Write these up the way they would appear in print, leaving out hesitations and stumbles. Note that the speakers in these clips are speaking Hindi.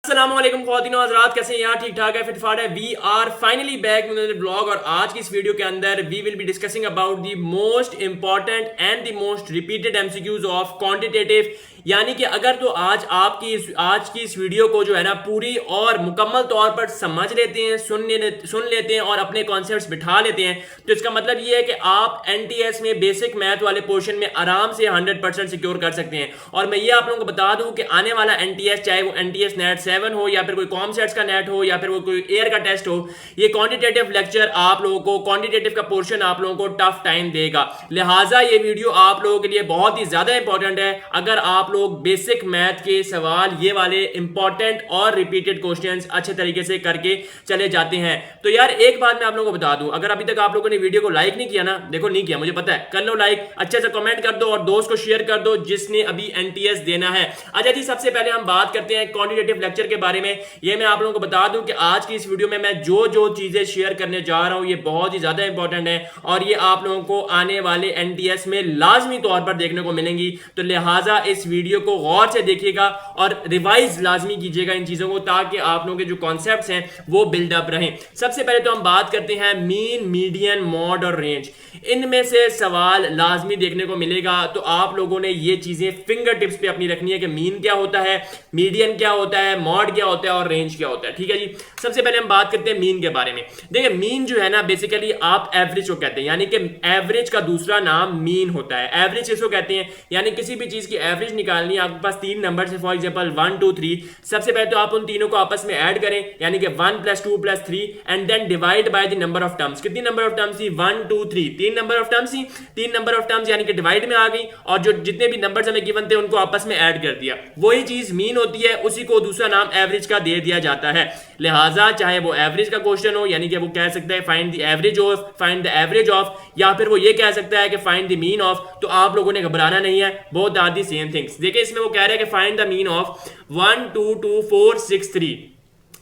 अस्सलाम वालेकुम ख्वातीन और हज़रात, कैसे हैं? यहाँ ठीक ठाक है, फिटफाट है। We are finally back with blog और आज की इस वीडियो के अंदर we will be discussing about the most important and the most repeated MCQs of quantitative. यानी कि अगर तो आज की इस वीडियो को जो है ना पूरी और मुकम्मल तौर पर समझ लेते हैं, सुन लेते हैं और अपने कॉन्सेप्ट्स बिठा लेते हैं, तो इसका मतलब ये है कि आप एनटीएस में बेसिक मैथ वाले पोर्शन में आराम से 100% सिक्योर कर सकते हैं। और मैं ये आप लोगों को बता दूं कि आने वाला एनटीएस, चाहे वो एनटीएस नेट 7 हो या फिर कोई कॉमसेट्स का नेट हो या फिर वो कोई एयर का टेस्ट हो, ये क्वांटिटेटिव लेक्चर आप लोगों को, क्वांटिटेटिव का पोर्शन आप लोगों को टफ टाइम देगा। लिहाजा ये वीडियो आप लोगों के लिए बहुत ही ज्यादा इंपॉर्टेंट है। अगर आप लोग बेसिक मैथ के सवाल ये वाले इंपॉर्टेंट और रिपीटेड क्वेश्चंस अच्छे तरीके से करके चले जाते हैं, तो यार एक बात मैं आप लोगों को बता दूं, अगर अभी तक आप लोगों ने वीडियो को लाइक नहीं किया ना, देखो नहीं किया, मुझे पता है, कर लो लाइक, अच्छे से कमेंट कर दो और दोस्त को शेयर कर दो जिसने अभी एनटीएस देना है। अच्छा जी, सबसे पहले हम बात करते हैं क्वांटिटेटिव लेक्चर के बारे में। ये मैं आप लोगों को बता दूं कि आज की इस वीडियो में मैं जो चीजें शेयर करने जा रहा हूं ये बहुत ही ज्यादा इंपॉर्टेंट है और ये आप लोगों को आने वाले एनटीएस में लाजमी तौर पर देखने को मिलेंगी। तो लिहाजा इस वीडियो को गौर से देखिएगा और रिवाइज लाजमी कीजिएगा इन चीजों को, ताकि आप लोगों के जो कॉन्सेप्ट्स हैं वो बिल्डअप रहें। सबसे पहले तो हम बात करते हैं मीन, मीडियन, मॉड और रेंज। इनमें से सवाल लाजमी देखने को मिलेगा, तो आप लोगों ने ये चीजें फिंगर टिप्स पे अपनी रखनी है कि मीन क्या होता है, मीडियन क्या होता है, मॉड क्या होता है और रेंज क्या होता है। ठीक है जी, सबसे पहले हम बात करते हैं मीन के बारे में। देखिए, मीन जो है ना बेसिकली आप एवरेज को कहते हैं, यानी कि एवरेज का दूसरा नाम मीन होता है। एवरेज इसको कहते हैं, यानी किसी भी चीज की एवरेज निकालनी है, आपके पास तीन नंबर है, फॉर एग्जांपल 1 2 3। सबसे पहले तो आप उन तीनों को आपस में ऐड करें, यानी कि 1 + 2 + 3 and then divide by the number of terms. कितनी नंबर ऑफ टर्म्स थी? 1 2 3, तीन नंबर ऑफ टर्म्स थी, तीन नंबर ऑफ टर्म्स यानी कि डिवाइड में आ गई और जो जितने भी नंबर्स हमें गिवन थे उनको आपस में ऐड कर दिया। वही चीज मीन होती है, उसी को दूसरा नाम एवरेज का दे दिया जाता है। लिहाजा चाहे वो एवरेज का क्वेश्चन हो, यानी कि वो कह सकता है find the average of, find the average of, या फिर वो ये कह सकता है कि फाइंड द मीन ऑफ, तो आप लोगों ने घबराना नहीं है, बहुत आदि सेम थिंग्स। देखिए, इसमें वो कह रहा है कि फाइंड द मीन ऑफ 1 2 2 4 6 3।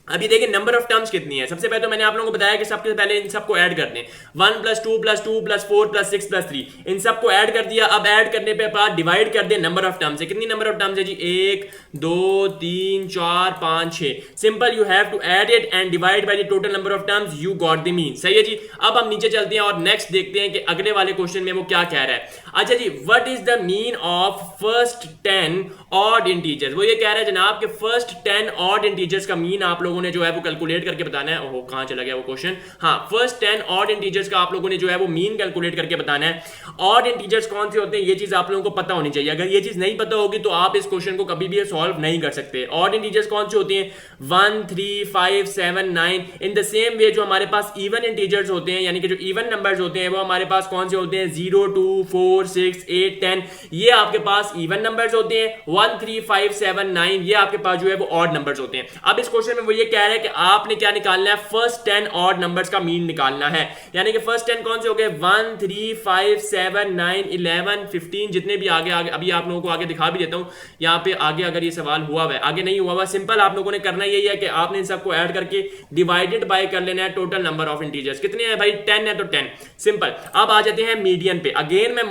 अभी देखिए नंबर ऑफ टर्म्स कितनी है। सबसे पहले तो मैंने आप लोगों को बताया कि सबसे पहले इन सबको ऐड कर दें, 1 + 2 + 2 + 4 + 6 + 3, इन सबको ऐड कर दिया। अब ऐड करने पे बाद डिवाइड कर दें नंबर ऑफ टर्म्स से। कितनी नंबर ऑफ टर्म्स है जी? 1 2 3 4 5 6। Simple, you have to add it and divide by the total number of terms, you got the mean. सही है जी। अब हम नीचे चलते हैं और नेक्स्ट देखते हैं कि अगले वाले क्वेश्चन में वो क्या कह रहा है। अच्छा जी, what is the mean of first 10 odd integers? वो ये कह रहा है जनाब कि फर्स्ट 10 ऑड इंटीजर्स का मीन आप लोगों ने जो है वो कैलकुलेट करके बताना है। ओहो, कहां चला गया वो क्वेश्चन? हाँ, फर्स्ट 10 ऑड इंटीजर्स का आप लोगों ने जो है वो मीन कैलकुलेट करके बताना है। ऑड इंटीजर्स कौन से होते हैं ये चीज आप लोगों को पता होनी चाहिए। अगर ये चीज नहीं पता होगी तो आप इस क्वेश्चन को कभी भी सॉल्व नहीं कर सकते। ऑड इंटीजर्स कौन से होते हैं? 1 3 5 7 9। इन द सेम वे जो हमारे पास इवन इंटीजर्स होते हैं, यानी कि जो इवन नंबर्स होते हैं, वो हमारे पास कौन से होते हैं? 0 2 4 6 8 10। ये आपके पास इवन नंबर्स होते हैं। 1 3 5 7 9 ये आपके पास जो है वो ऑड नंबर्स होते हैं। अब इस क्वेश्चन में वो ये कह रहा है कि आपने क्या निकालना है? फर्स्ट 10 ऑड नंबर्स का मीन निकालना है। यानी कि फर्स्ट 10 कौन से हो गए? 1 3 5 7 9 11 15, जितने भी आगे अभी आप लोगों को आगे दिखा भी देता हूं। यहां पे आगे अगर ये सवाल हुआ है, आगे नहीं हुआ हुआ, सिंपल आप लोगों ने करना यही है कि आपने इन सबको ऐड करके डिवाइडेड बाय कर लेना है टोटल नंबर ऑफ इंटीजर्स। कितने हैं भाई? 10 है तो 10। सिंपल। अब आ जाते हैं मीडियन पे। अगेन मैं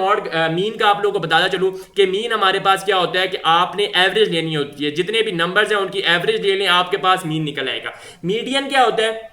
मीन का आप लोगों को बताता चलूं कि मीन हमारे पास क्या होता है कि आपने एवरेज लेनी होती है, जितने भी नंबर्स हैं उनकी एवरेज ले लें, आपके पास मीन निकल आएगा। मीडियन क्या होता है?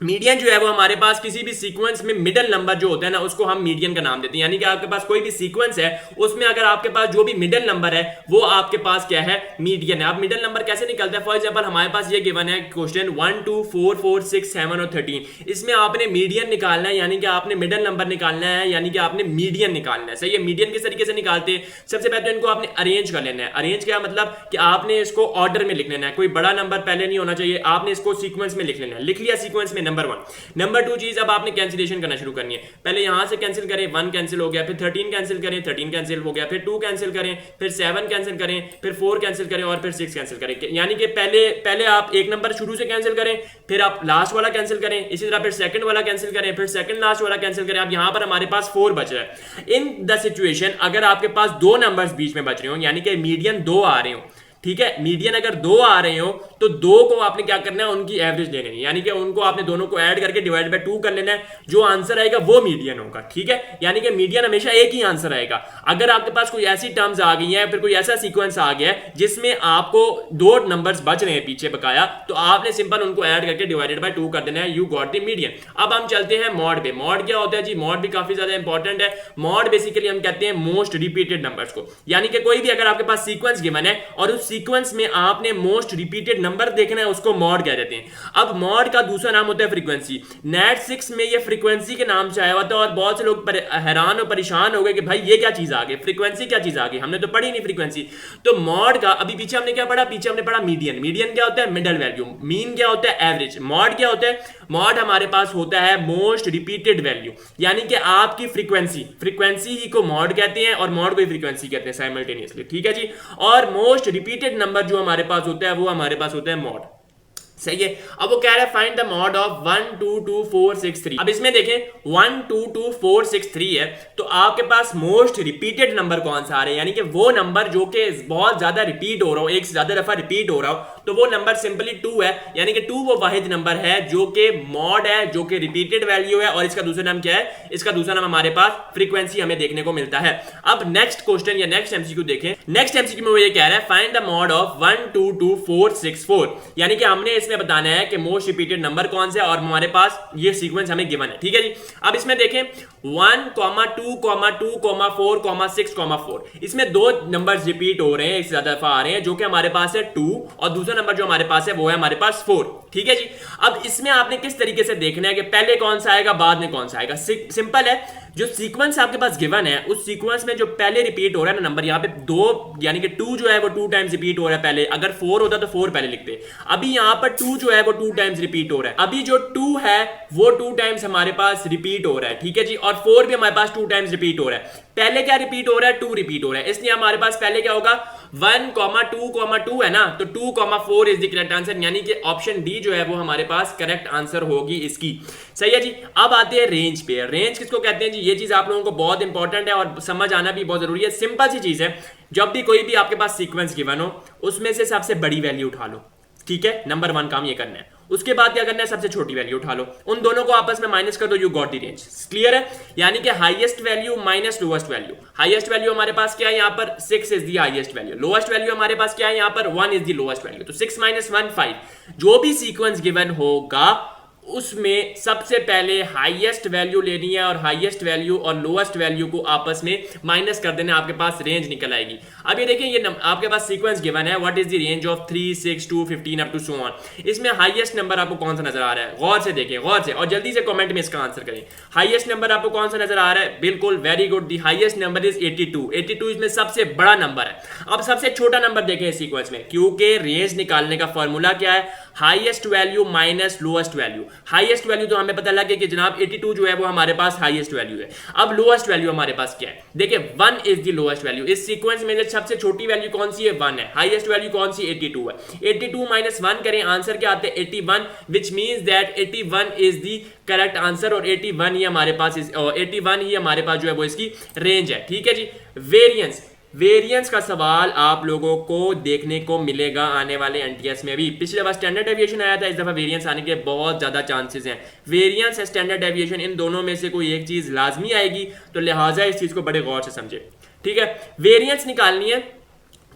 मीडियन जो है वो हमारे पास किसी भी सीक्वेंस में मिडिल नंबर जो होता है ना, उसको हम मीडियन का नाम देते हैं। यानी कि आपके पास कोई भी सीक्वेंस है, उसमें अगर आपके पास जो भी मिडिल नंबर है वो आपके पास क्या है? मीडियन है। अब मिडिल नंबर कैसे निकलता है? फॉर एग्जांपल हमारे पास ये गिवन है क्वेश्चन 1 2 4 4 6 7 और 13। इसमें आपने मीडियन निकालना है, यानी कि आपने मिडिल नंबर निकालना है, यानी कि आपने मीडियन निकालना है। सही है। मीडियन किस तरीके से निकालते हैं? सबसे पहले तो इनको आपने अरेंज कर लेना है। अरेंज क्या मतलब कि आपने इसको ऑर्डर में लिख लेना है, कोई बड़ा नंबर पहले नहीं होना चाहिए, आपने इसको सीक्वेंस में लिख लेना है। लिख लिया सीक्वेंस में, नंबर 1। नंबर 2 चीज, अब आपने कैंसिलेशन करना शुरू करनी है। पहले यहां से कैंसिल करें, 1 कैंसिल हो गया, फिर 13 कैंसिल करें, 13 कैंसिल हो गया, फिर 2 कैंसिल करें, फिर 7 कैंसिल करें, फिर 4 कैंसिल करें और फिर 6 कैंसिल करें। यानी कि पहले आप एक नंबर शुरू से कैंसिल करें, फिर आप लास्ट वाला कैंसिल करें, इसी तरह फिर सेकंड वाला कैंसिल करें, फिर सेकंड लास्ट वाला कैंसिल करें। अब यहां पर हमारे पास 4 बच रहा है। इन द सिचुएशन अगर आपके पास 2 नंबर्स बीच में बच रहे हो, यानी कि मीडियन 2 आ रहे हो, ठीक है। मीडियन अगर 2 आ रहे हो तो 2 को आपने क्या करना है, उनकी एवरेज ले लेनी है, यानी कि उनको आपने दोनों को ऐड करके डिवाइड बाय 2 कर लेना है, जो आंसर आएगा वो मीडियन होगा, ठीक है। यानी कि मीडियन हमेशा एक ही आंसर आएगा। अगर आपके पास कोई ऐसी टर्म्स आ गई है, फिर कोई ऐसा सीक्वेंस आ गया है जिसमें आपको 2 नंबर्स बच रहे हैं पीछे बकाया, तो आपने सिंपल उनको ऐड करके डिवाइडेड बाय 2 कर देना है, यू गॉट द मीडियन। अब हम चलते हैं मॉड पे। मॉड क्या होता है जी, मॉड भी काफी ज्यादा इंपॉर्टेंट है। मॉड बेसिकली हम कहते हैं मोस्ट रिपीटेड नंबर्स को, यानी कि कोई भी अगर आपके पास सीक्वेंस गिवन है और उस सीक्वेंस में आपने मोस्ट रिपीटेड नंबर देखना है, उसको मॉड कह देते हैं। अब मॉड का दूसरा नाम होता है फ्रीक्वेंसी। नेट 6 में ये फ्रीक्वेंसी के नाम से आया हुआ था और बहुत से लोग हैरान और परेशान हो गए कि भाई ये क्या चीज आ गई, फ्रीक्वेंसी क्या चीज आ गई, हमने तो पढ़ी नहीं फ्रीक्वेंसी। तो मॉड का अभी पीछे हमने क्या पढ़ा, पीछे हमने पढ़ा मीडियन। मीडियन क्या होता है, मिडल वैल्यू। मीन क्या होता है, एवरेज। मॉड क्या होता है, मॉड हमारे पास होता है मोस्ट रिपीटेड वैल्यू, यानी कि आपकी फ्रीक्वेंसी ही को मॉड कहते हैं और मॉड को ही फ्रीक्वेंसी कहते हैं साइमल्टेनियसली, ठीक है जी। और मोस्ट रिपीटेड नंबर जो हमारे पास होता है वो हमारे पास होता है मॉड, सही है। अब वो कह रहा है फाइंड द मॉड ऑफ 1 2 2 4 6 3। अब इसमें देखें 1 2 2 4 6 3 है, तो आपके पास मोस्ट रिपीटेड नंबर कौन सा आ रहा है, यानी कि वो नंबर जो कि बहुत ज्यादा रिपीट हो रहा हो, एक से ज्यादा दफा रिपीट हो रहा हो, तो वो नंबर सिंपली 2 है। यानी कि 2 वो वाहिद नंबर है जो कि मॉड है, जो कि रिपीटेड वैल्यू है, और इसका दूसरा नाम क्या है, इसका दूसरा नाम हमारे पास फ्रीक्वेंसी हमें देखने को मिलता है। अब नेक्स्ट क्वेश्चन या नेक्स्ट एमसीक्यू देखें। नेक्स्ट एमसीक्यू में वो ये कह रहा है फाइंड द मॉड ऑफ 1 2 2 4 6 4, यानी कि हमने इसमें बताना है कि मोस्ट रिपीटेड नंबर कौन से, और हमारे पास ये सीक्वेंस हमें गिवन है, ठीक है जी। अब इसमें देखें 1 2 2 4 6 4, इसमें 2 नंबर्स रिपीट हो रहे हैं, एक से ज्यादा दफा आ रहे हैं, जो कि हमारे पास है 2, और दूसरा नंबर जो हमारे पास है वो है हमारे पास 4, ठीक है जी। अब इसमें आपने किस तरीके से देखना है कि पहले कौन सा आएगा बाद में कौन सा आएगा। सिंपल है, जो सीक्वेंस आपके पास गिवन है उस सीक्वेंस में जो पहले रिपीट हो रहा है ना नंबर, यहाँ पे 2 यानी कि 2 जो है वो 2 टाइम्स रिपीट हो रहा है पहले, अगर 4 होता तो 4 पहले लिखते। अभी यहाँ पर 2 जो है वो 2 टाइम्स रिपीट हो रहा है, अभी जो 2 है वो 2 टाइम्स हमारे पास रिपीट हो रहा है, ठीक है जी। और 4 भी हमारे पास 2 टाइम्स रिपीट हो रहा है। पहले क्या रिपीट हो रहा है, 2 रिपीट हो रहा है, इसलिए हमारे पास पहले क्या होगा 1 2 है ना, तो 2 4 इज द करेक्ट आंसर, यानी कि ऑप्शन डी जो है वो हमारे पास करेक्ट आंसर होगी इसकी, सही है जी। अब आते हैं रेंज पे। रेंज किसको कहते हैं जी, ये चीज आप लोगों को बहुत इंपॉर्टेंट है और समझ आना भी बहुत जरूरी है। सिंपल सी चीज है, जब भी कोई भी आपके पास सीक्वेंस गिवन हो उसमें से सबसे बड़ी वैल्यू उठा लो, ठीक है। नंबर 1 काम ये करना है। उसके बाद क्या करना है, सबसे छोटी वैल्यू उठा लो, उन दोनों को आपस में माइनस कर दो, you got the range. Clear है, यानी कि highest value minus lowest value. Highest value हमारे पास क्या है, यहाँ पर 6 is the highest value. Lowest value हमारे पास क्या है, यहाँ पर 1 इज द लोएस्ट वैल्यू। तो 6 - 1 5। जो भी सीक्वेंस गिवन होगा उसमें सबसे पहले हाईएस्ट वैल्यू लेनी है और हाईएस्ट वैल्यू और लोएस्ट वैल्यू को आपस में माइनस कर देना, आपके पास रेंज निकल आएगी। अब ये देखिए, ये आपके पास सीक्वेंस गिवन है, what is the range of 3 6 2 15 up to so on. इसमें हाईएस्ट नंबर आपको कौन सा नजर आ रहा है, गौर से देखें, गौर से, और जल्दी से कमेंट में इसका आंसर करें। हाईएस्ट नंबर आपको कौन सा नजर आ रहा है, बिल्कुल very good, the highest number is 82। 82 इसमें सबसे बड़ा नंबर है। अब सबसे छोटा नंबर देखें इस सीक्वेंस में, क्योंकि रेंज निकालने का फॉर्मूला क्या है, highest value minus lowest value. Highest value तो हमें पता लग गया कि जनाब 82 जो है वो हमारे पास हाईएस्ट वैल्यू है। अब लोएस्ट वैल्यू हमारे पास क्या है, देखिए 1 इज द लोएस्ट वैल्यू। इस सीक्वेंस में सबसे छोटी वैल्यू कौन सी है, 1 है। हाईएस्ट वैल्यू कौन सी, 82 है। 82 - 1 करें, आंसर क्या आता है, 81, which means that 81 is the correct answer, और 81 ही हमारे पास 81 ही हमारे पास जो है वो इसकी रेंज है, ठीक है जी। वेरिएंस का सवाल आप लोगों को देखने को मिलेगा आने वाले एनटीएस में भी। पिछले बार स्टैंडर्ड डेविएशन आया था, इस दफा वेरिएंस आने के बहुत ज्यादा चांसेस हैं। वेरिएंस या स्टैंडर्ड डेविएशन, इन दोनों में से कोई एक चीज लाजमी आएगी, तो लिहाजा इस चीज को बड़े गौर से समझे, ठीक है। वेरिएंस निकालनी है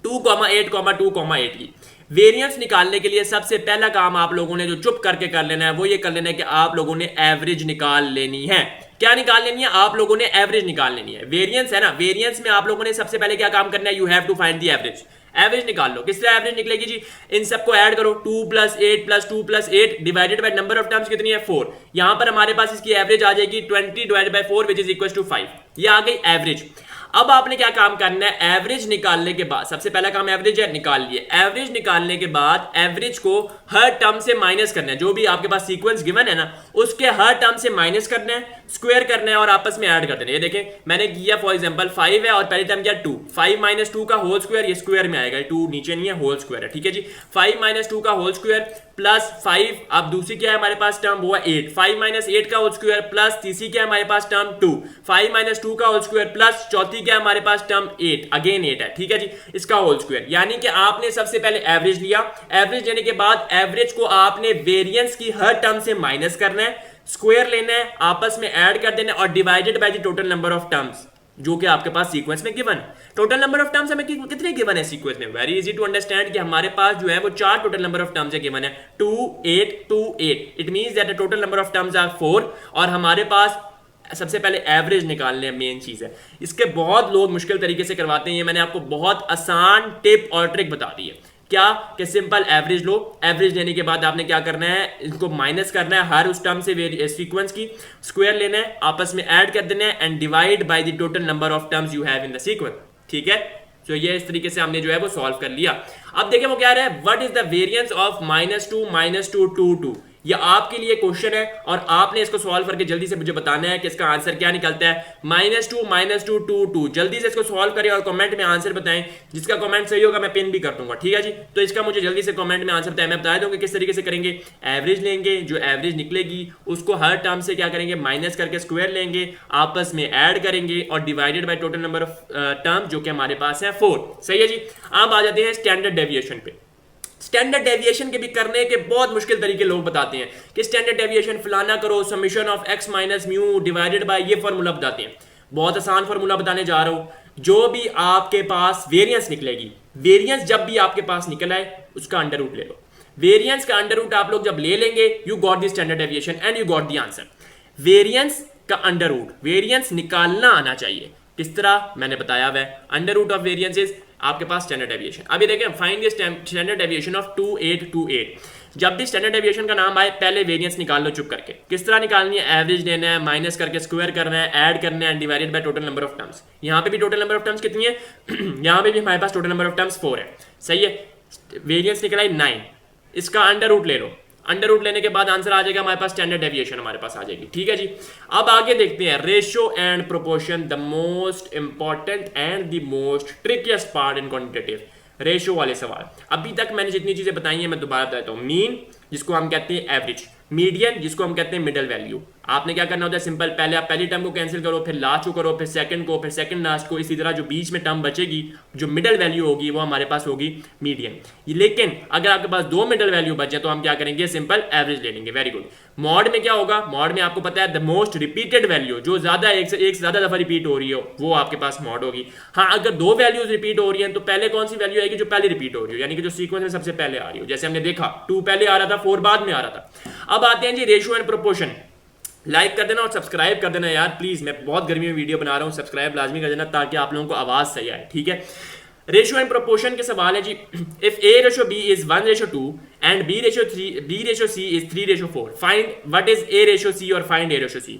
2,8, 2,8 की। वेरिएंस निकालने के लिए सबसे पहला काम आप लोगों ने जो चुप करके कर लेना है वो ये कर लेना है कि आप लोगों ने एवरेज निकाल लेनी है। क्या निकाल लेनी है, आप लोगों ने एवरेज निकाल लेनी है। वेरिएंस है ना, वेरिएंस में आप लोगों ने सबसे पहले क्या काम करना है, you have to find the average. Average निकाल लो। किस तरह एवरेज निकलेगी जी, इन सबको ऐड करो, 2 + 8 + 2 + 8 divided by number of terms कितनी है, 4। यहां पर हमारे पास इसकी एवरेज आ जाएगी 20 divided by 4 which is equal to 5। ये आ गई एवरेज। अब आपने क्या काम करना है, एवरेज निकालने के बाद सबसे पहला काम एवरेज है, निकाल लिए। एवरेज निकालने के बाद एवरेज को हर टर्म से माइनस करना है, जो भी आपके पास सीक्वेंस गिवन है ना उसके हर टर्म से माइनस करना है, स्क्वायर करना है और आपस में ऐड कर देना है। ये देखें मैंने किया फॉर एग्जांपल 5 है और पहले टर्म क्या 2, 5 माइनस 2 का होल स्क्वायर, ये स्क्वायर में आएगा, 2 नीचे नहीं है, होल स्क्वायर है, ठीक है जी। 5 माइनस 2 का होल स्क्वायर प्लस 5, अब दूसरी क्या है हमारे पास टर्म, वो है 8, 5 माइनस 8 का होल स्क्वायर प्लस तीसरी क्या है हमारे पास टर्म 2, 5 माइनस 2 का होल स्क्वायर प्लस चौथी क्या है हमारे पास टर्म 8, अगेन 8 है, ठीक है जी, इसका होल स्क्वायर। यानी कि आपने सबसे पहले एवरेज लिया, एवरेज लेने के बाद एवरेज को आपने वेरिएंस की हर टर्म से माइनस करना है, स्क्वायर लेना है, आपस में ऐड कर देना है और divided by the total number of terms जो कि आपके पास सीक्वेंस में given. Total number of terms हमें कितने गिवन है सीक्वेंस में, वेरी इजी टू अंडरस्टैंड कि हमारे पास जो है वो 4 टोटल नंबर ऑफ टर्म्स है गिवन है, 2 8 2 8, it means that the total number of terms are 4 और हमारे पास सबसे पहले एवरेज निकालने हैं, मेन चीज है। इसके बहुत लोग मुश्किल तरीके से करवाते हैं, ये मैंने आपको बहुत आसान टिप और ट्रिक बता दी है। क्या कि सिंपल एवरेज लो, एवरेज लेने के बाद आपने क्या करना है, इनको माइनस करना है हर उस टर्म से सीक्वेंस की, स्क्वायर लेना है, आपस में ऐड कर देना है and divide by the total number of terms you have in the sequence, ठीक है। तो ये इस तरीके से हमने जो है वो सॉल्व कर लिया। अब देखिए वो क्या रहा है, what is the variance of -2 2 2। ये आपके लिए क्वेश्चन है और आपने इसको सॉल्व करके जल्दी से मुझे बताना है कि इसका आंसर क्या निकलता है। -2 2 2, जल्दी से इसको सॉल्व करें और कमेंट में आंसर बताएं। जिसका कमेंट सही होगा मैं पिन भी कर दूंगा, ठीक है जी। तो इसका मुझे जल्दी से कमेंट में आंसर बताएं, मैं बता दूंगा किस तरीके से करेंगे। एवरेज लेंगे, जो एवरेज निकलेगी उसको हर टर्म से क्या करेंगे, माइनस करके स्क्वायर लेंगे, आपस में ऐड करेंगे और divided by total number of term जो कि हमारे पास है 4, सही है जी। अब आ जाते हैं स्टैंडर्ड डेविएशन पे। स्टैंडर्ड डेविएशन के भी करने के बहुत मुश्किल तरीके लोग बताते हैं कि स्टैंडर्ड डेविएशन फलाना करो, summation of x minus mu divided by, ये फार्मूला बताते हैं। बहुत आसान फार्मूला बताने जा रहा हूं। जो भी आपके पास वेरिएंस निकलेगी, वेरिएंस जब भी आपके पास निकल आए उसका अंडर रूट ले लो। वेरिएंस का अंडर रूट आप लोग जब ले लेंगे, you got the standard deviation and you got the answer. Variance का अंडर रूट, वेरिएंस निकालना आना चाहिए। किस तरह मैंने बताया हुआ है, under root of variance is आपके पास स्टैंडर्ड डेविएशन। अभी देखें, find the standard deviation of 2 8 2 8। जब भी स्टैंडर्ड डेविएशन का नाम आए पहले वेरिएंस निकाल लो चुप करके। किस तरह निकालनी है, एवरेज लेना है, माइनस करके स्क्वायर करना है, ऐड करना है, divided by total number of terms. यहाँ पे भी टोटल नंबर ऑफ टर्म्स कितनी है यहाँ पे भी हमारे पास टोटल नंबर ऑफ टर्म्स 4 है, सही है। वेरिएंस निकला है 9, इसका अंडर रूट ले लो। अंडर रूट लेने के बाद आंसर आ जाएगा हमारे पास, स्टैंडर्ड डेविएशन हमारे पास आ जाएगी, ठीक है जी। अब आगे देखते हैं ratio and proportion, the most important and the most trickiest part in quantitative. Ratio वाले सवाल अभी तक मैंने जितनी चीजें बताई हैं मैं दोबारा बताता हूँ। मीन जिसको हम कहते हैं एवरेज, मीडियन जिसको हम कहते हैं मिडल वैल्यू। आपने क्या करना होता है, सिंपल पहले आप पहली टर्म को कैंसिल करो, फिर लास्ट को करो, फिर सेकंड को, फिर सेकंड लास्ट को, इसी तरह जो बीच में टर्म बचेगी जो मिडल वैल्यू होगी वो हमारे पास होगी मीडियन। लेकिन अगर आपके पास 2 मिडल वैल्यू बचे तो हम क्या करेंगे, सिंपल एवरेज ले लेंगे। Very good. मॉड में क्या होगा, मॉड में आपको पता है द मोस्ट रिपीटेड वैल्यू, जो ज्यादा एक से ज्यादा दफा रिपीट हो रही हो वो आपके पास मॉड होगी। हाँ, अगर 2 वैल्यूज रिपीट हो रही हैं तो पहले कौन सी वैल्यू आएगी, जो पहले रिपीट हो रही हो, यानी कि जो सीक्वेंस में सबसे पहले आ रही हो। जैसे हमने देखा 2 पहले आ रहा था, 4 बाद में आ रहा था। अब आते हैं जी रेशियो एंड प्रोपोर्शन। लाइक कर देना और सब्सक्राइब कर देना यार प्लीज, मैं बहुत गर्मी में वीडियो बना रहा हूं, सब्सक्राइब लाजमी कर देना ताकि आप लोगों को आवाज सही आए, ठीक है। रेशियो एंड प्रोपोर्शन के सवाल है जी। If a ratio b is 1:2 and b ratio c is 3:4, find what is a ratio c और फाइंड a रेशियो c।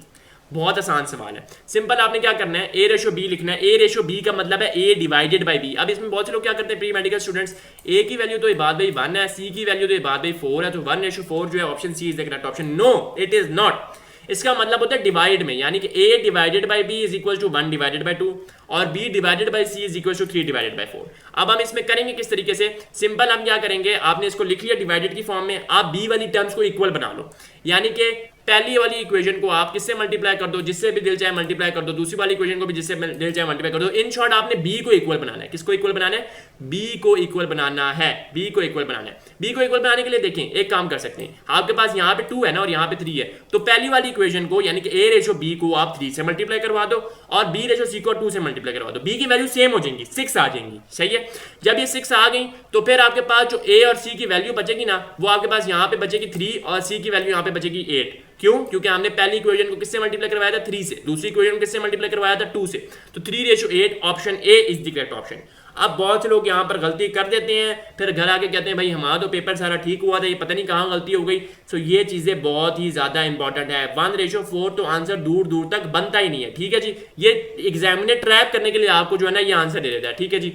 बहुत आसान सवाल है, सिंपल आपने क्या करना है, a रेशियो b लिखना है। a रेशियो b का मतलब है a डिवाइडेड बाय b। अब इसमें बहुत से लोग क्या करते हैं, प्री मेडिकल स्टूडेंट्स, a की वैल्यू तो इबाद बाई 1 है, c की वैल्यू तो इबाद बाई 4 है, तो 1:4 जो है option c is the correct option. No, it is not. इसका मतलब होता है डिवाइड में, यानी कि a divided by b is equal to 1 divided by 2 और b divided by c is equal to 3 divided by 4। अब हम इसमें करेंगे किस तरीके से, सिंपल हम क्या करेंगे, आपने इसको लिख लिया डिवाइडेड की फॉर्म में, आप b वाली टर्म्स को इक्वल बना लो। यानी कि पहली वाली इक्वेशन को आप किससे मल्टीप्लाई कर दो, जिससे भी दिल चाहे मल्टीप्लाई कर दो, दूसरी वाली इक्वेशन को भी जिससे दिल चाहे मल्टीप्लाई कर दो। इन शॉर्ट आपने b को इक्वल बनाना है। किसको इक्वल बनाना है, b को इक्वल बनाना है, b को इक्वल बनाना है। b को इक्वल बनाने के लिए देखें एक काम कर सकते हैं, आपके पास यहाँ पे 2 है ना और यहाँ पे 3 है, तो पहली वाली इक्वेशन को यानी कि a रेशियो b को आप 3 से मल्टीप्लाई करवा दो और b रेशियो c को 2 से मल्टीप्लाई करवा दो। b की वैल्यू सेम हो जाएंगी, 6 आ जाएंगी, सही है। जब ये 6 आ गई तो फिर आपके पास जो a और c की वैल्यू बचेगी ना, वो आपके पास यहाँ पे बचेगी 3 और c की वैल्यू यहाँ पे बचेगी 8। क्यों, क्योंकि हमने पहली इक्वेशन को किससे मल्टीप्लाई करवाया था, 3 से, दूसरी इक्वेशन को किससे मल्टीप्लाई करवाया था, 2 से, तो 3:8 option A is the correct option. अब बहुत से लोग यहाँ पर गलती कर देते हैं, फिर घर आके कहते हैं भाई हमारा तो पेपर सारा ठीक हुआ था, ये पता नहीं कहाँ गलती हो गई। सो ये चीजें बहुत ही ज्यादा इंपॉर्टेंट है। 1:4 तो आंसर दूर दूर तक बनता ही नहीं है, ठीक है जी। ये एग्जामिनर ट्रैप करने के लिए आपको जो है ना ये आंसर दे देता है, ठीक है जी।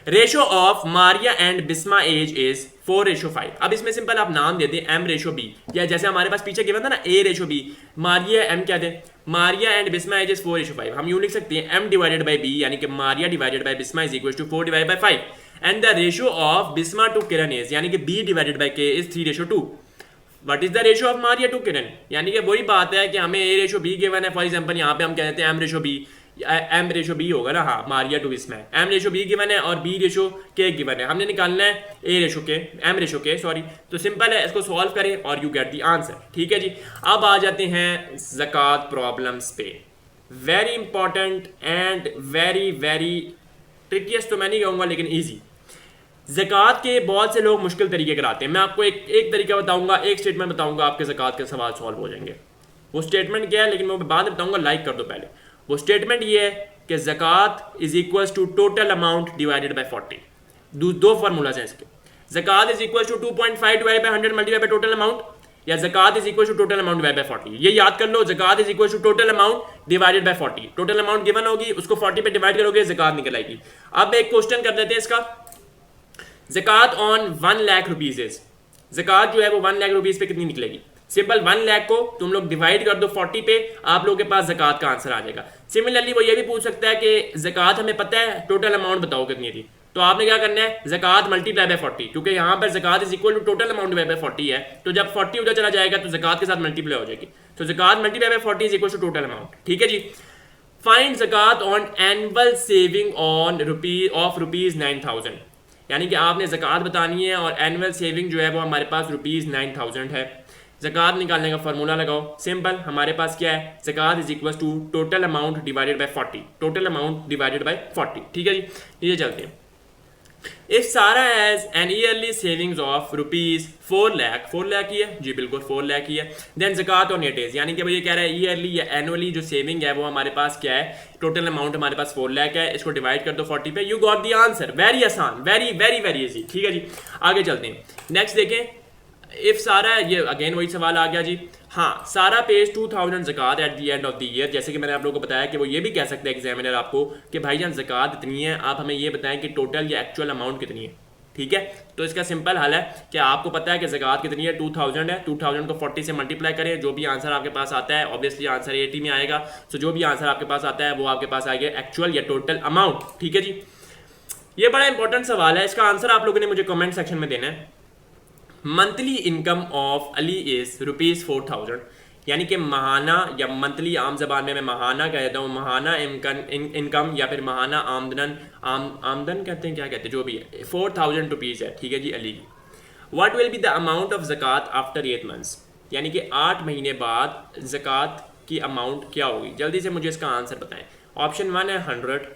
Ratio of Maria and Bisma age is 4:5। अब इसमें सिंपल आप नाम देते हैं M/B, या जैसे हमारे पास पीछे गिवन था ना A/B, मारिया M क्या थे, मारिया एंड बिस्मा इज 4:5। हम यूं लिख सकते हैं M डिवाइडेड बाई B, यानी कि Maria divided by Bisma is equal to 4/5, and the ratio of Bisma to Kiran is, यानी कि B divided by K is 3:2। What is the ratio of Maria to Kiran, यानी कि वही बात है कि हमें A/B गिवन है, फॉर एग्जांपल यहाँ पे हम कह देते हैं M/B होगा ना, हाँ, Maria to Bisma M/B given है और B/K गिवन है, हमने निकालना है M/K सॉरी। तो सिंपल है, इसको सॉल्व करें और यू गेट द आंसर। ठीक है जी। अब आ जाते हैं ज़कात प्रॉब्लम्स पे। Very important and very very trickiest तो मैं नहीं कहूँगा, लेकिन ईजी। ज़कात के बहुत से लोग मुश्किल तरीके कराते हैं। मैं आपको एक तरीका बताऊंगा, एक स्टेटमेंट बताऊंगा, आपके ज़कात के सवाल सॉल्व हो जाएंगे। वो स्टेटमेंट क्या है, लेकिन मैं बाद में बताऊंगा, लाइक कर दो पहले। वो स्टेटमेंट ये है कि ज़कात is equals to total amount divided by 40। दो फार्मूलाज हैं इसके। ज़कात is equals to 2.5 divided by 100 multiply by total amount, या ज़कात is equal to total amount divide by 40। ये याद कर लो, ज़कात is equal to total amount divided by 40। Total amount given होगी, उसको 40 पे डिवाइड करोगे, ज़कात निकल आएगी। अब एक क्वेश्चन कर लेते हैं इसका। ज़कात ऑन 1 लाख रुपीज इज, ज़कात जो है वो 1 लाख रुपीज पे कितनी निकलेगी। सिंपल 1 लाख को तुम लोग डिवाइड कर दो 40 पे, आप लोगों के पास ज़कात का आंसर आ जाएगा। सिमिलरली वो ये भी पूछ सकता है कि ज़कात हमें पता है, टोटल अमाउंट बताओ कितनी थी, तो आपने क्या करना है, ज़कात मल्टीप्लाई बाय 40, क्योंकि यहाँ पर ज़कात is equal to total amount divide by 40 है, तो जब 40 उधर चला जाएगा तो ज़कात के साथ मल्टीप्लाई हो जाएगी। तो ज़कात multiply by 40 is equal to total amount. ठीक है जी। फाइंड ज़कात ऑन एनुअल सेविंग ऑन ₹9,000, यानी कि आपने ज़कात बतानी है और एनुअल सेविंग जो है वो हमारे पास ₹9,000 है। ज़कात निकालने का फार्मूला लगाओ। सिंपल, हमारे पास क्या है, ज़कात is equal to total amount divided by 40, total amount divided by 40। ठीक है जी। नीचे चलते हैं। If Sara has an yearly savings of ₹4 lakh, 4 lakh ही है जी, बिल्कुल 4 लाख ही है, देन ज़कात ऑन इट इज, यानी कि ये कह रहा है ईयरली या एनुअली जो सेविंग है वो हमारे पास क्या है, टोटल अमाउंट हमारे पास 4 लाख है, इसको डिवाइड कर दो 40 पे, you got the answer. Very आसान, वेरी वेरी वेरी इजी। ठीक है जी। आगे चलते हैं। नेक्स्ट देखें, इफ सारा, ये अगेन वही सवाल आ गया जी। हाँ, सारा पेज 2000 ज़कात at the end of the year. जैसे कि मैंने आप लोगों को बताया कि वो ये भी कह सकते हैं एग्जामिनर आपको कि भाईजान ज़कात इतनी है, आप हमें ये बताएं कि टोटल या एक्चुअल अमाउंट कितनी है। ठीक है, तो इसका सिंपल हल है कि आपको पता है कि ज़कात कितनी है, 2000 है, 2000 को 40 से मल्टीप्लाई करें, जो भी आंसर आपके पास आता है, ऑब्वियसली आंसर 80 में आएगा। तो जो भी आंसर आपके पास आता है वो आपके पास आएगा एक्चुअल या टोटल अमाउंट। ठीक है जी। ये बड़ा इंपॉर्टेंट सवाल है, इसका आंसर आप लोगों ने मुझे कमेंट सेक्शन में देना है। Monthly income of Ali is ₹4,000, यानी कि महाना या मंथली आम जबान में मैं महाना कहता हूँ, महाना इनकम या फिर महाना आमदन कहते हैं, क्या कहते हैं, जो भी है, 4,000 रुपीज़ है। ठीक है जी, अली की। What will be the amount of ज़कात आफ्टर 8 मंथ्स, यानी कि 8 महीने बाद ज़कात की अमाउंट क्या होगी। जल्दी से मुझे इसका आंसर बताएं। ऑप्शन 1 है 100,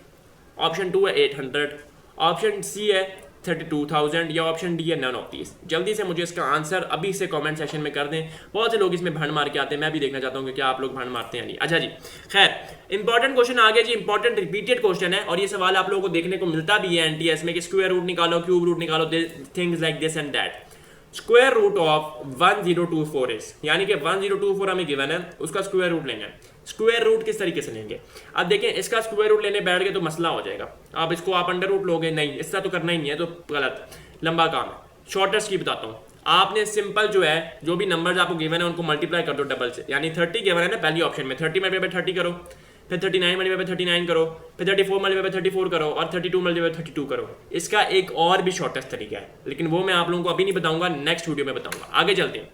ऑप्शन 2 है 800, ऑप्शन सी है 32,000, या ऑप्शन डी है नन ऑफ दीज। जल्दी से मुझे इसका आंसर अभी से कमेंट सेक्शन में कर दें। बहुत से लोग इसमें भंड मार के आते हैं, मैं भी देखना चाहता हूँ कि क्या आप लोग भंड मारते हैं नहीं। अच्छा जी, खैर, इंपॉर्टेंट क्वेश्चन आ गया जी, इंपॉर्टेंट रिपीटेड क्वेश्चन है, और ये सवाल आप लोगों को देखने को मिलता भी है एनटीएस में कि स्क्वायर रूट निकालो, क्यूब रूट निकालो, things like this and that. Square root of 1024 is, यानी कि 1024 हमें गिवन है, उसका स्क्वायर रूट लेना है। स्क्वायर रूट किस तरीके से लेंगे, अब देखें, इसका स्क्वायर रूट लेने बैठ गए तो मसला हो जाएगा। अब इसको आप अंडर रूट लोगे, नहीं, इसका तो करना ही नहीं है, तो गलत, लंबा काम है। शॉर्टेस्ट की बताता हूँ, आपने सिंपल जो है, जो भी नंबर्स आपको गिवन है उनको मल्टीप्लाई कर दो डबल से, यानी 30 गिवन है ना पहली ऑप्शन में, 30 मल्टीप्लाई बाय 30 करो, फिर 39 मल्टीप्लाई बाय 39 करो, फिर 34 मल्टीप्लाई बाय 34 करो, और 32 मल्टीप्लाई बाय 32 करो। इसका एक और भी शॉर्टेस्ट तरीका है, लेकिन वो मैं आप लोगों को अभी नहीं बताऊंगा, नेक्स्ट वीडियो में बताऊंगा। आगे चलते हैं।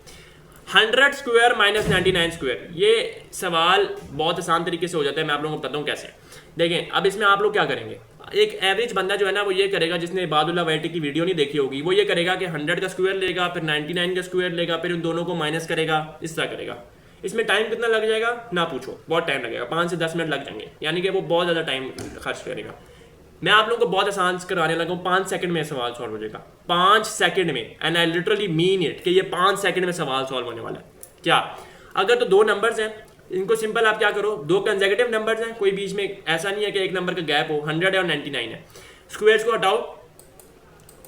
100 स्क्वायर माइनस 99 स्क्वायर, ये सवाल बहुत आसान तरीके से हो जाता है, मैं आप लोगों को बताता हूँ कैसे। देखें, अब इसमें आप लोग क्या करेंगे, एक एवरेज बंदा जो है ना वो ये करेगा, जिसने इबादुल्लाह वैटी की वीडियो नहीं देखी होगी, वो ये करेगा कि 100 का स्क्वायर लेगा, फिर 99 का स्क्वायर लेगा, फिर उन दोनों को माइनस करेगा, इस तरह करेगा। इसमें टाइम कितना लग जाएगा ना पूछो, बहुत टाइम लगेगा, 5 से 10 मिनट लग जाएंगे, यानी कि वो बहुत ज़्यादा टाइम खर्च करेगा। मैं आप लोगों को बहुत आसान कराने लगा हूँ, 5 सेकंड में सवाल सॉल्व हो जाएगा, 5 सेकंड में, and I literally mean it कि ये 5 सेकंड में सवाल सॉल्व होने वाला है। क्या, अगर तो 2 नंबर्स हैं, इनको सिंपल आप क्या करो, 2 कंसेक्यूटिव नंबर्स हैं, कोई बीच में ऐसा नहीं है कि एक नंबर का गैप हो, 100 है और 99 है, स्क्वायर्स को हटाओ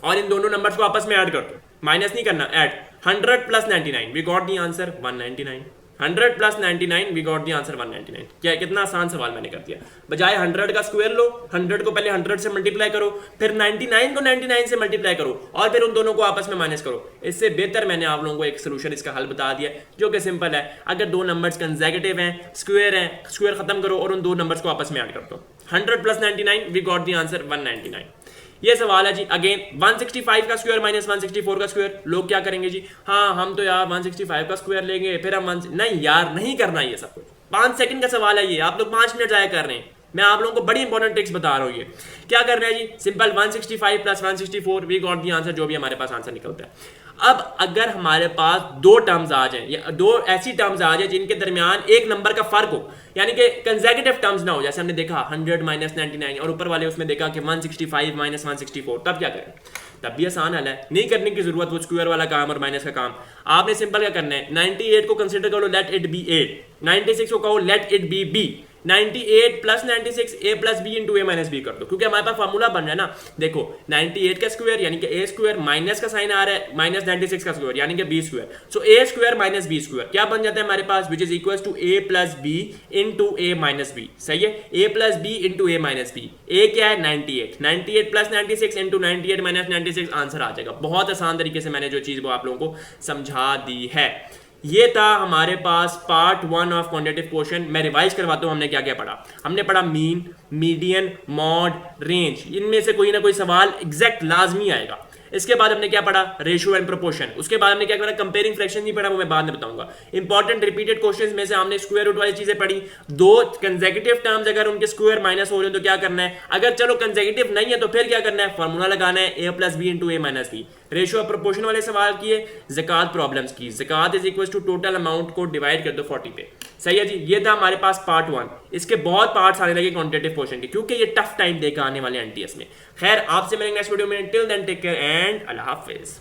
और इन दोनों नंबर्स को आपस में ऐड कर दो, माइनस नहीं करना, add 100 plus 99, we got the answer 199। 100 plus 99 we got the answer 199। क्या कितना आसान सवाल मैंने कर दिया। बजाय 100 का स्क्वायर लो, 100 को पहले 100 से मल्टीप्लाई करो, फिर 99 को 99 से मल्टीप्लाई करो और फिर उन दोनों को आपस में माइनस करो। इससे बेहतर मैंने आप लोगों को एक सोल्यूशन इसका हल बता दिया जो कि सिंपल है। अगर दो नंबर्स कंसेक्यूटिव हैं, स्क्वायर खत्म करो और उन दो नंबर्स को आपस में ऐड कर दो। 100 plus 99 we got the answer 199। ये सवाल है जी। अगेन 165 का स्क्वायर माइनस 164 का स्क्वायर। लोग क्या करेंगे जी, हाँ हम तो यार 165 का स्क्वायर लेंगे फिर हम नहीं यार, नहीं करना ये सब कुछ। 5 सेकंड का सवाल है ये, आप लोग 5 मिनट जाया कर रहे हैं। मैं आप लोगों को बड़ी इंपॉर्टेंट ट्रिक्स बता रहा हूँ। ये क्या करना है जी, simple 165 plus 164 we got the answer, जो भी हमारे पास आंसर निकलता है। अब अगर हमारे पास दो टर्म्स आ जाए या दो ऐसी टर्म्स आ जाए जिनके दरमियान एक नंबर का फर्क हो, यानी कि कंसेक्यूटिव टर्म्स ना हो, जैसे हमने देखा 100 माइनस 99 और ऊपर वाले उसमें देखा कि 165 माइनस 164, तब क्या करें? तब भी आसान हल है, नहीं करने की जरूरत वो स्क्वायर वाला काम और माइनस का काम। आपने सिंपल क्या करना है, 98 को कंसिडर करो लेट इट बी 8, 96 को कहो let it be b, 98 plus 96 a plus b into a minus b कर दो, क्योंकि हमारे पास फार्मूला बन रहा है ना। देखो 98 का स्क्वायर यानी कि ए स्क्वायर माइनस का साइन आ रहा है माइनस 96 का स्क्वायर यानी कि b square, so a square minus b square क्या बन जाता है हमारे पास, which is equal to a plus b into a minus b. सही है, a plus b into a minus b. A क्या है 98, 98 प्लस 96 इंटू 98 माइनस 96 आंसर आ जाएगा। बहुत आसान तरीके से मैंने जो चीज वो आप लोगों को समझा दी है। ये था हमारे पास पार्ट 1 ऑफ क्वांटिटेटिव क्वेश्चन। मैं रिवाइज करवाता हूं हमने क्या क्या पढ़ा। हमने पढ़ा मीन, मीडियन, मॉड, रेंज। इनमें से कोई ना कोई सवाल एग्जैक्ट लाजमी आएगा। इसके बाद हमने क्या पढ़ा, रेशियो एंड प्रोपोर्शन। उसके बाद हमने क्या पढ़ा, कंपेयरिंग फ्रैक्शन नहीं पढ़ा, वो मैं बाद में बताऊंगा। इंपॉर्टेंट रिपीटेड क्वेश्चंस में से हमने स्क्वायर रूट वाली चीजें पढ़ी। दो कंसेक्यूटिव टर्म्स अगर उनके स्क्वायर माइनस हो रहे हैं तो क्या करना है, अगर चलो कंसेक्यूटिव नहीं है तो फिर क्या करना है, फार्मूला लगाना है a plus b into a minus b. Ratio proportion वाले सवाल किए, ज़कात प्रॉब्लम्स की, ज़कात is equal to total amount को डिवाइड कर दो 40 पे। सही है जी, ये था हमारे पास पार्ट 1। इसके बहुत पार्ट्स आने लगे क्वांटिटेटिव क्वेश्चन के, क्योंकि ये टफ टाइम देकर आने वाले एनटीएस में। खैर आपसे मिलेंगे नेक्स्ट वीडियो में। Till then take care and अल्लाह हाफिज।